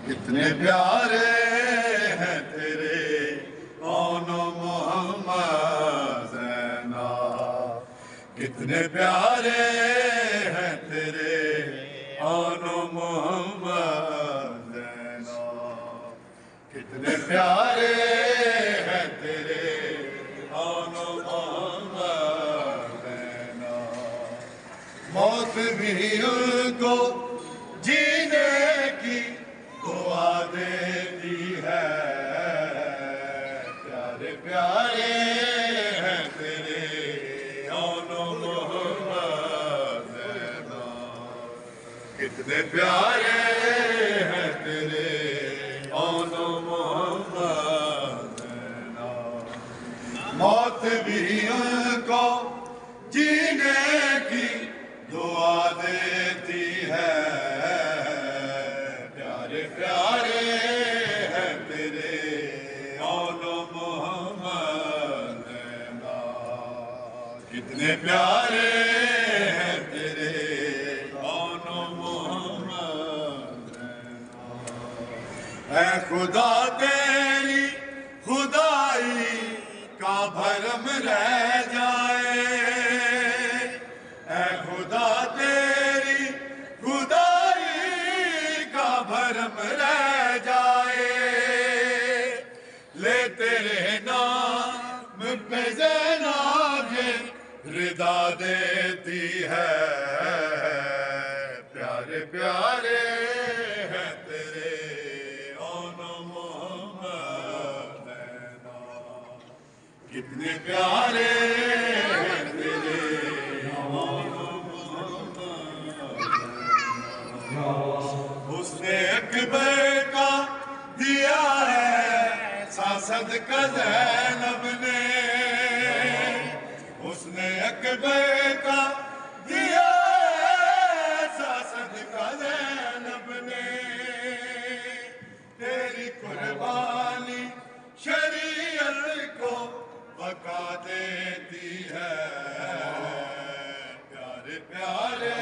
कितने प्यारे हैं तेरे कौन मोहम्मद ज़ैना, कितने प्यारे हैं तेरे कौन मोहम्मद ज़ैना, कितने प्यारे हैं तेरे कौन मोहम्मद ज़ैना। मौत भी उनको जीने की दुआ देती है, प्यारे प्यारे हैं तेरे कौन मोहम्मद ज़ैना, कितने प्यारे हैं तेरे कौन मोहम्मद ज़ैना। मौत भी उनको जीने की दुआ देती है, प्यारे हैं तेरे कौन मोहम्मद ज़ैना, कितने प्यारे हैं तेरे कौन मोहम्मद ज़ैना। ऐ खुदा तेरी खुदाई का भरम रह जाए, ऐ खुदा तेरी भरम रह जाए, ले तेरे नाम पे ज़ैनब रिदा देती है, प्यारे प्यारे हैं तेरे कौन मोहम्मद ज़ैना, कितने प्यारे हैं तेरे कौन मोहम्मद ज़ैना। उसने अकबर का दिया है सासद का ज़ैनब ने, उसने अकबर का दिया है सासद का ज़ैनब ने। तेरी कुर्बानी शरीयत को बका देती है, प्यारे प्यारे